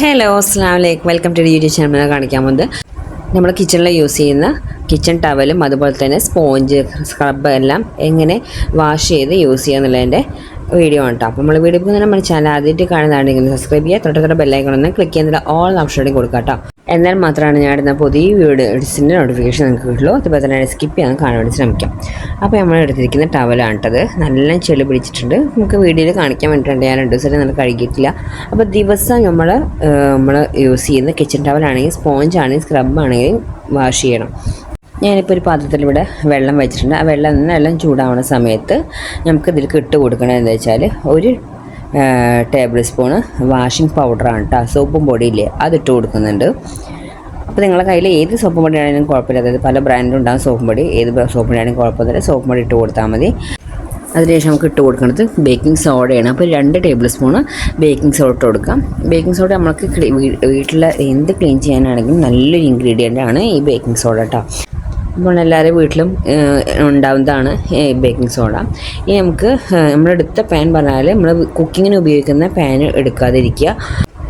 Hello അസ്സലാമു അലൈക്കും welcome to YouTube channel. കാണിക്കാൻ പോകുന്നത് നമ്മൾ കിച്ചണിൽ യൂസ് ചെയ്യുന്ന കിച്ചൺ ടവലും അതുപോലെ തന്നെ സ്പോഞ്ച് സ്ക്രബ് എല്ലാം എങ്ങനെ വാഷ് ചെയ്ത് യൂസ് ചെയ്യുക എന്നുള്ളതിൻ്റെ വീഡിയോ ആണ് കേട്ടോ. അപ്പോൾ നമ്മൾ വീഡിയോ പോകുന്ന നമ്മുടെ ചാനൽ ആദ്യമായിട്ട് കാണുന്നതാണെങ്കിൽ സബ്സ്ക്രൈബ് ചെയ്യുക, തൊട്ടടുത്ത ബെല്ലൈക്കൺ ഒന്ന് ക്ലിക്ക് ചെയ്യുന്നത് ഓൾ ഓപ്ഷനിൽ കൊടുക്കുക കേട്ടോ. എന്നാൽ മാത്രമാണ് ഞാൻ ഇടുന്ന പുതിയ വീഡിയോസിൻ്റെ നോട്ടിഫിക്കേഷൻ നിങ്ങൾക്ക് കിട്ടുള്ളൂ. അതുപോലെ തന്നെ സ്കിപ്പ് ചെയ്യാൻ കാണാൻ വേണ്ടി ശ്രമിക്കാം. അപ്പോൾ നമ്മൾ എടുത്തിരിക്കുന്ന ടവലാണ് കേട്ടത്. നല്ല ചെളി പിടിച്ചിട്ടുണ്ട്. നമുക്ക് വീഡിയോയിൽ കാണിക്കാൻ വേണ്ടിയിട്ടുണ്ട്. ഞാൻ 2 ദിവസം നല്ല കഴുകിയിട്ടില്ല. അപ്പോൾ ദിവസം നമ്മൾ യൂസ് ചെയ്യുന്ന കിച്ചൺ ടവലാണെങ്കിൽ സ്പോഞ്ച് ആണെങ്കിൽ സ്ക്രബ് ആണെങ്കിലും വാഷ് ചെയ്യണം. ഞാനിപ്പോൾ ഒരു പാത്രത്തിലിവിടെ വെള്ളം വെച്ചിട്ടുണ്ട്. ആ വെള്ളം ചൂടാവുന്ന സമയത്ത് നമുക്കിതിൽ ഇട്ട് കൊടുക്കണത് എന്താ വെച്ചാൽ ഒരു ടേബിൾ സ്പൂണ് വാഷിംഗ് പൗഡറാണ് കേട്ടോ. സോപ്പും പൊടിയില്ലേ അതിട്ട് കൊടുക്കുന്നുണ്ട്. അപ്പോൾ നിങ്ങളുടെ കയ്യിൽ ഏത് സോപ്പും പൊടിയാണെങ്കിലും കുഴപ്പമില്ല. അതായത് പല ബ്രാൻഡും ഉണ്ടാകും സോപ്പും പൊടി. ഏത് സോപ്പും പൊടിയാണെങ്കിലും കുഴപ്പമില്ല. സോപ്പും പൊടി ഇട്ട് കൊടുത്താൽ മതി. അതിനുശേഷം നമുക്ക് ഇട്ട് കൊടുക്കുന്നത് ബേക്കിംഗ് സോഡയാണ്. അപ്പോൾ 2 ടേബിൾ സ്പൂണ് ബേക്കിംഗ് സോഡ ഇട്ട് കൊടുക്കാം. ബേക്കിംഗ് സോഡ നമുക്ക് വീട്ടിൽ എന്ത് ക്ലീൻ ചെയ്യാനാണെങ്കിലും നല്ലൊരു ഇൻഗ്രീഡിയൻ്റ് ആണ് ഈ ബേക്കിംഗ് സോഡ കേട്ടോ. അപ്പോൾ എല്ലാവരുടെ വീട്ടിലും ഉണ്ടാവുന്നതാണ് ബേക്കിംഗ് സോഡ. ഇനി നമുക്ക് നമ്മളെടുത്ത പാൻ പറഞ്ഞാൽ നമ്മൾ കുക്കിങ്ങിന് ഉപയോഗിക്കുന്ന പാൻ എടുക്കാതിരിക്കുക.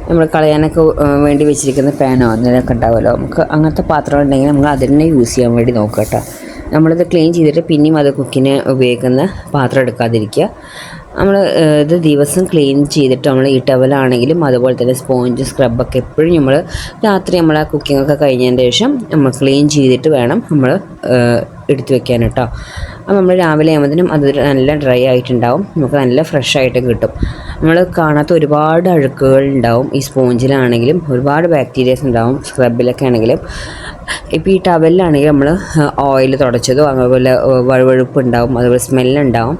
നമ്മൾ കളയാനൊക്കെ വേണ്ടി വെച്ചിരിക്കുന്ന പാനോ അതിനൊക്കെ ഉണ്ടാവുമല്ലോ, നമുക്ക് അങ്ങനത്തെ പാത്രം ഉണ്ടെങ്കിൽ നമ്മൾ അതിനെ യൂസ് ചെയ്യാൻ വേണ്ടി നോക്കുക കേട്ടോ. നമ്മളിത് ക്ലീൻ ചെയ്തിട്ട് പിന്നെയും അത് കുക്കിന് ഉപയോഗിക്കുന്ന പാത്രം എടുക്കാതിരിക്കുക. നമ്മൾ ഇത് ദിവസം ക്ലീൻ ചെയ്തിട്ട് നമ്മൾ ഈ ടവലാണെങ്കിലും അതുപോലെ തന്നെ സ്പോഞ്ച് സ്ക്രബൊക്കെ എപ്പോഴും നമ്മൾ രാത്രി നമ്മൾ ആ കുക്കിങ്ങൊക്കെ കഴിഞ്ഞതിന് ശേഷം നമ്മൾ ക്ലീൻ ചെയ്തിട്ട് വേണം നമ്മൾ എടുത്ത് വെക്കാൻ കേട്ടോ. അപ്പോൾ നമ്മൾ രാവിലെ ആകുമ്പോഴത്തേനും അത് നല്ല ഡ്രൈ ആയിട്ടുണ്ടാവും. നമുക്ക് നല്ല ഫ്രഷ് ആയിട്ട് കിട്ടും. നമ്മൾ കാണാത്ത ഒരുപാട് അഴുക്കുകൾ ഉണ്ടാവും. ഈ സ്പോഞ്ചിലാണെങ്കിലും ഒരുപാട് ബാക്ടീരിയസ് ഉണ്ടാവും. സ്ക്രബിലൊക്കെ ആണെങ്കിലും ഇപ്പോൾ ഈ ടവലിലാണെങ്കിൽ നമ്മൾ ഓയിൽ തുടച്ചതോ അതുപോലെ വഴുവഴുപ്പ് ഉണ്ടാവും, അതുപോലെ സ്മെല്ലുണ്ടാവും.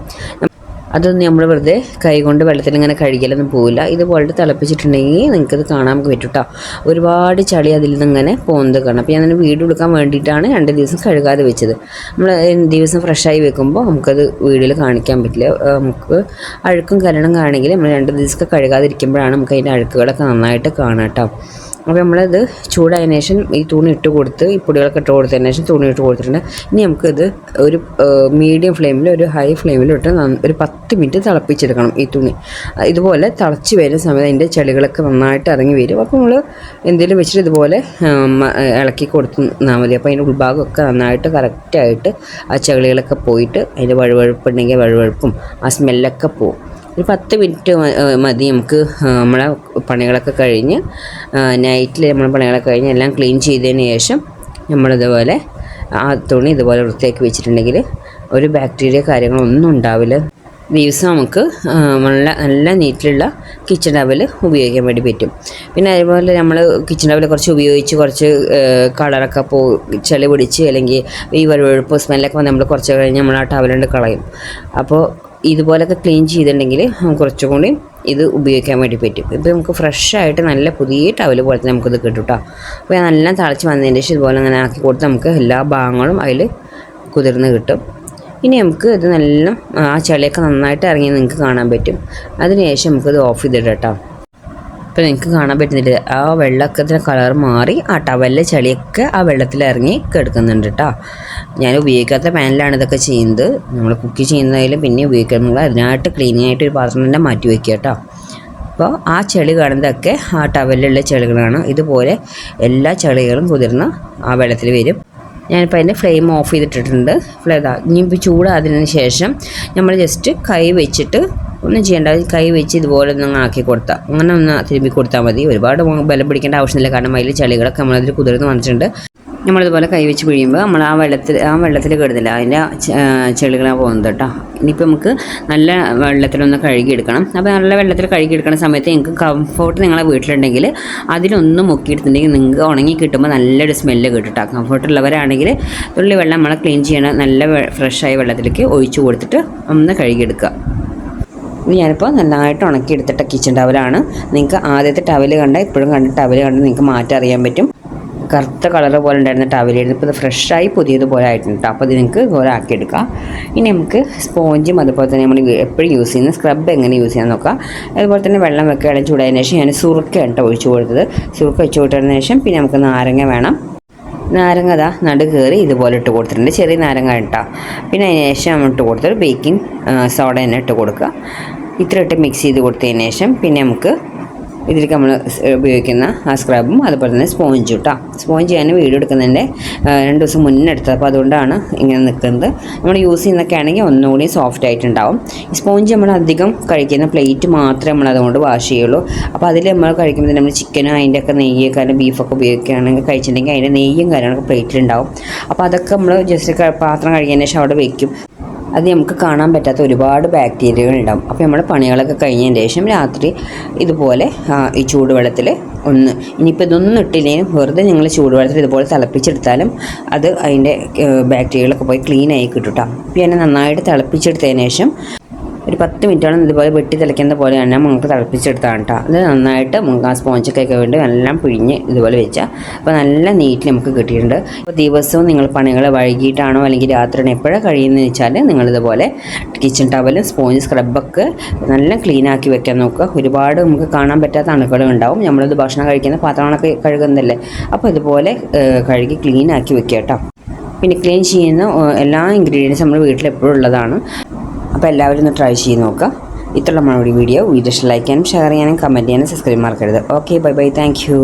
അതൊന്നും നമ്മൾ വെറുതെ കൈകൊണ്ട് വെള്ളത്തിൽ ഇങ്ങനെ കഴുകിയാലൊന്നും പോവില്ല. ഇതുപോലെ തിളപ്പിച്ചിട്ടുണ്ടെങ്കിൽ നിങ്ങൾക്കത് കാണാൻ പറ്റും കേട്ടോ. ഒരുപാട് ചളി അതിൽ നിന്ന് ഇങ്ങനെ പോകുന്നത് കാണാം. അപ്പോൾ ഞാൻ വീഡിയോ എടുക്കാൻ വേണ്ടിയിട്ടാണ് 2 ദിവസം കഴുകാതെ വെച്ചത്. നമ്മൾ ദിവസം ഫ്രഷായി വെക്കുമ്പോൾ നമുക്കത് വീഡിയോയിൽ കാണിക്കാൻ പറ്റില്ല. നമുക്ക് അഴുക്കും കരണം കാണെങ്കിൽ നമ്മൾ 2 ദിവസമൊക്കെ കഴുകാതിരിക്കുമ്പോഴാണ് നമുക്ക് അതിൻ്റെ അഴുക്കുകളൊക്കെ നന്നായിട്ട് കാണാം കേട്ടോ. അപ്പോൾ നമ്മളത് ചൂടായതിനു ശേഷം ഈ തുണി ഇട്ട് കൊടുത്ത് ഈ പൊടികളൊക്കെ ഇട്ട് കൊടുത്തതിന് ശേഷം തുണി ഇട്ട് കൊടുത്തിട്ടുണ്ട്. ഇനി നമുക്കിത് ഒരു മീഡിയം ഫ്ലെയിമിൽ ഒരു ഹൈ ഫ്ലെയിമിലിട്ട് ഒരു 10 മിനിറ്റ് തിളപ്പിച്ചെടുക്കണം. ഈ തുണി ഇതുപോലെ തിളച്ച് വരുന്ന സമയത്ത് അതിൻ്റെ ചെളികളൊക്കെ നന്നായിട്ട് ഇറങ്ങി വരും. അപ്പോൾ നമ്മൾ എന്തെങ്കിലും വെച്ചിട്ട് ഇതുപോലെ ഇളക്കി കൊടുത്താൽ മതി. അപ്പോൾ അതിൻ്റെ ഉൾഭാഗമൊക്കെ നന്നായിട്ട് കറക്റ്റായിട്ട് ആ ചെളികളൊക്കെ പോയിട്ട് അതിൻ്റെ വഴുവഴുപ്പുണ്ടെങ്കിൽ വഴുവഴുപ്പും ആ സ്മെല്ലൊക്കെ പോവും. ഒരു 10 മിനിറ്റ് മതി നമുക്ക് നമ്മളെ പണികളൊക്കെ കഴിഞ്ഞ് നൈറ്റിൽ നമ്മൾ പണികളൊക്കെ കഴിഞ്ഞ് എല്ലാം ക്ലീൻ ചെയ്തതിന് ശേഷം നമ്മളിതുപോലെ ആ തുണി ഇതുപോലെ വൃത്തിയാക്കി വെച്ചിട്ടുണ്ടെങ്കിൽ ഒരു ബാക്ടീരിയ കാര്യങ്ങളൊന്നും ഉണ്ടാവില്ല. ദിവസം നമുക്ക് നല്ല നീറ്റിലുള്ള കിച്ചൺ ടവൽ ഉപയോഗിക്കാൻ വേണ്ടി പറ്റും. പിന്നെ അതുപോലെ നമ്മൾ കിച്ചൺ ടവൽ കുറച്ച് ഉപയോഗിച്ച് കുറച്ച് കളറൊക്കെ ചെളി പിടിച്ച് അല്ലെങ്കിൽ ഈ വഴുവഴുപ്പ് സ്മെല്ലൊക്കെ നമ്മൾ കുറച്ച് കഴിഞ്ഞ് നമ്മൾ ആ ടവലുകൊണ്ട് കളയും. അപ്പോൾ ഇതുപോലൊക്കെ ക്ലീൻ ചെയ്തിട്ടുണ്ടെങ്കിൽ കുറച്ചുകൂടി ഇത് ഉപയോഗിക്കാൻ വേണ്ടി പറ്റും. ഇപ്പോൾ നമുക്ക് ഫ്രഷായിട്ട് നല്ല പുതിയ ടവൽ പോലെ തന്നെ നമുക്കിത് കിട്ടും കേട്ടോ. അപ്പോൾ നല്ല തിളച്ച് വന്നതിന് ശേഷം ഇതുപോലെ അങ്ങനെ ആക്കി കൊടുത്ത് നമുക്ക് എല്ലാ ഭാഗങ്ങളും അതിൽ കുതിർന്ന് കിട്ടും. ഇനി നമുക്ക് ഇത് നല്ല ആ ചെളിയൊക്കെ നന്നായിട്ട് ഇറങ്ങി നിങ്ങൾക്ക് കാണാൻ പറ്റും. അതിനുശേഷം നമുക്കിത് ഓഫ് ചെയ്തിടാം കേട്ടോ. ഇപ്പോൾ നിങ്ങൾക്ക് കാണാൻ പറ്റുന്നില്ല, ആ വെള്ളത്തിൻ്റെ കളർ മാറി ആ ടവലിലെ ചെളിയൊക്കെ ആ വെള്ളത്തിൽ ഇറങ്ങി കിടക്കുന്നുണ്ട് കേട്ടോ. ഞാൻ ഉപയോഗിക്കാത്ത പാനിലാണ് ഇതൊക്കെ ചെയ്യുന്നത്. നമ്മൾ കുക്ക് ചെയ്യുന്നതിലും പിന്നെ ഉപയോഗിക്കാൻ നമ്മൾ അതിനായിട്ട് ക്ലീനിങ് ആയിട്ട് ഒരു പാത്രം തന്നെ മാറ്റി വയ്ക്കുക കേട്ടോ. അപ്പോൾ ആ ചെളി കാണുന്നതൊക്കെ ആ ടവലിലുള്ള ചെളികളാണ്. ഇതുപോലെ എല്ലാ ചെളികളും കുതിർന്ന് ആ വെള്ളത്തിൽ വരും. ഞാനിപ്പോൾ അതിൻ്റെ ഫ്ലെയിം ഓഫ് ചെയ്തിട്ടിട്ടുണ്ട്. ഇനിയിപ്പോൾ ചൂടാതിന് ശേഷം നമ്മൾ ജസ്റ്റ് കൈ വെച്ചിട്ട് ഒന്നും ചെയ്യേണ്ട, കൈ വെച്ച് ഇതുപോലെ ഒന്ന് ആക്കി കൊടുത്താൽ അങ്ങനെ ഒന്ന് തിരുമ്പി കൊടുത്താൽ മതി. ഒരുപാട് ബലം പിടിക്കേണ്ട ആവശ്യമില്ല. കാരണം അതിൽ ചെളികളൊക്കെ നമ്മളതിൽ കുതിർന്ന് വന്നിട്ടുണ്ട്. നമ്മളിതുപോലെ കൈ വെച്ച് പിഴിയുമ്പോൾ നമ്മൾ ആ വെള്ളത്തിൽ കിടന്നില്ല, അതിൻ്റെ ചെളികളാണ് പോകുന്നത് കേട്ടോ. ഇനിയിപ്പോൾ നമുക്ക് നല്ല വെള്ളത്തിലൊന്ന് കഴുകിയെടുക്കണം. അപ്പോൾ നല്ല വെള്ളത്തിൽ കഴുകിയെടുക്കുന്ന സമയത്ത് നിങ്ങൾക്ക് കംഫോർട്ട് നിങ്ങളെ വീട്ടിലുണ്ടെങ്കിൽ അതിലൊന്ന് മുക്കിയെടുത്തിട്ടുണ്ടെങ്കിൽ നിങ്ങൾക്ക് ഉണങ്ങി കിട്ടുമ്പോൾ നല്ലൊരു സ്മെല്ല് കിട്ടും കേട്ടോ. കംഫോർട്ടുള്ളവരാണെങ്കിൽ തുള്ളി വെള്ളം നമ്മൾ ക്ലീൻ ചെയ്യണം നല്ല ഫ്രഷായ വെള്ളത്തിലേക്ക് ഒഴിച്ച് കൊടുത്തിട്ട് ഒന്ന് കഴുകിയെടുക്കുക. ഞാനിപ്പോൾ നന്നായിട്ട് ഉണക്കിയെടുത്തിട്ട കിച്ചൺ ടവലാണ്. നിങ്ങൾക്ക് ആദ്യത്തെ ടവൽ കണ്ടാൽ ഇപ്പോഴും കണ്ട ടവൽ കണ്ട് നിങ്ങൾക്ക് മാറ്റം അറിയാൻ പറ്റും. കറുത്ത കളർ പോലെ ഉണ്ടായിരുന്ന ടവലായിരുന്നു, ഇപ്പോൾ ഇത് ഫ്രഷായി പുതിയതുപോലെ ആയിട്ടുണ്ട്. അപ്പോൾ ഇത് നിങ്ങൾക്ക് ഇതുപോലെ ആക്കിയെടുക്കാം. ഇനി നമുക്ക് സ്പോഞ്ചും അതുപോലെ തന്നെ നമ്മൾ എപ്പോഴും യൂസ് ചെയ്യുന്ന സ്ക്രബ് എങ്ങനെ യൂസ് ചെയ്യാൻ നോക്കാം. അതുപോലെ തന്നെ വെള്ളം വെക്കുകയാണെങ്കിൽ ചൂടായതിനു ശേഷം ഞാൻ സുറുക്കയാണ് ഒഴിച്ച് കൊടുത്തത്. സുറുക്ക ഒഴിച്ച് കൊടുത്തതിന് ശേഷം പിന്നെ നമുക്ക് നാരങ്ങ വേണം. നാരങ്ങ നടു കയറി ഇതുപോലെ ഇട്ട് കൊടുത്തിട്ടുണ്ട്. ചെറിയ നാരങ്ങ ഇട്ടാൽ പിന്നെ അതിന് ശേഷം നമ്മൾ ഇട്ട് കൊടുത്തത് ബേക്കിംഗ് സോഡ തന്നെ ഇട്ട് കൊടുക്കുക. ഇത്ര ഇട്ട് മിക്സ് ചെയ്ത് കൊടുത്തതിന് ശേഷം പിന്നെ നമുക്ക് ഇതിലേക്ക് നമ്മൾ ഉപയോഗിക്കുന്ന ആ സ്ക്രബും അതുപോലെ തന്നെ സ്പോഞ്ചും കേട്ടോ. സ്പോഞ്ച് ഞാൻ വീഡിയോ എടുക്കുന്നതിൻ്റെ 2 ദിവസം മുന്നേ എടുത്തത്, അപ്പോൾ അതുകൊണ്ടാണ് ഇങ്ങനെ നിൽക്കുന്നത്. നമ്മൾ യൂസ് ചെയ്യുന്നതൊക്കെ ആണെങ്കിൽ ഒന്നുകൂടി സോഫ്റ്റ് ആയിട്ടുണ്ടാവും. ഈ സ്പോഞ്ച് നമ്മൾ അധികം കഴിക്കുന്ന പ്ലേറ്റ് മാത്രമേ നമ്മൾ അതുകൊണ്ട് വാഷ് ചെയ്യുള്ളൂ. അപ്പോൾ അതിൽ നമ്മൾ കഴിക്കുമ്പോൾ നമ്മൾ ചിക്കനും അതിൻ്റെയൊക്കെ നെയ്യൊക്കെ അല്ലെങ്കിൽ ബീഫൊക്കെ ഉപയോഗിക്കുകയാണെങ്കിൽ കഴിച്ചിട്ടുണ്ടെങ്കിൽ അതിൻ്റെ നെയ്യും കാര്യങ്ങളൊക്കെ പ്ലേറ്റിലുണ്ടാവും. അപ്പോൾ അതൊക്കെ നമ്മൾ ജസ്റ്റ് പാത്രം കഴുകിയതിന് ശേഷം അവിടെ വയ്ക്കും. അത് നമുക്ക് കാണാൻ പറ്റാത്ത ഒരുപാട് ബാക്ടീരിയകൾ ഉണ്ടാവും. അപ്പോൾ നമ്മൾ പണികളൊക്കെ കഴിഞ്ഞതിന് ശേഷം രാത്രി ഇതുപോലെ ഈ ചൂടുവെള്ളത്തിൽ ഇനിയിപ്പോൾ ഇതൊന്നും ഇട്ടില്ലെങ്കിലും വെറുതെ നിങ്ങൾ ചൂടുവെള്ളത്തിൽ ഇതുപോലെ തിളപ്പിച്ചെടുത്താലും അത് അതിൻ്റെ ബാക്ടീരിയകളൊക്കെ പോയി ക്ലീൻ ആയി കിട്ടും കേട്ടോ. അപ്പോൾ ഞാൻ നന്നായിട്ട് തിളപ്പിച്ചെടുത്തതിന് ശേഷം ഒരു 10 മിനിറ്റോളം ഇതുപോലെ വെട്ടി തിളയ്ക്കുന്ന പോലെ തന്നെ നമുക്ക് തിളപ്പിച്ചെടുത്താണ് കേട്ടോ. അത് നന്നായിട്ട് നമുക്ക് ആ സ്പോഞ്ചൊക്കെ വേണ്ടി എല്ലാം പിഴിഞ്ഞ് ഇതുപോലെ വെച്ചാൽ അപ്പോൾ നല്ല നീറ്റിൽ നമുക്ക് കിട്ടിയിട്ടുണ്ട്. അപ്പോൾ ദിവസവും നിങ്ങൾ പണികൾ വൈകിട്ടാണോ അല്ലെങ്കിൽ രാത്രിയാണോ എപ്പോഴാണ് കഴിയുന്നതെന്ന് വെച്ചാൽ നിങ്ങളിതുപോലെ കിച്ചൺ ടവലും സ്പോഞ്ച് സ്ക്രബൊക്കെ നല്ല ക്ലീൻ ആക്കി വെക്കാൻ നോക്കുക. ഒരുപാട് നമുക്ക് കാണാൻ പറ്റാത്ത അണുക്കളും ഉണ്ടാവും. നമ്മളിത് ഭക്ഷണം കഴിക്കുന്ന പാത്രങ്ങളൊക്കെ കഴുകുന്നതല്ലേ, അപ്പോൾ ഇതുപോലെ കഴുകി ക്ലീൻ ആക്കി വെക്കുക കേട്ടോ. പിന്നെ ക്ലീൻ ചെയ്യുന്ന എല്ലാ ഇൻഗ്രീഡിയൻസും നമ്മൾ വീട്ടിൽ എപ്പോഴും ഉള്ളതാണ്. അപ്പോൾ എല്ലാവരും ഒന്ന് ട്രൈ ചെയ്ത് നോക്കുക. ഇത്രയുള്ള നമ്മുടെ വീഡിയോ ഇഷ്ടം ലൈക്ക് ചെയ്യാനും ഷെയർ ചെയ്യാനും കമൻറ്റ് ചെയ്യാനും സബ്സ്ക്രൈബ് മറക്കരുത്. Okay, bye bye, thank you.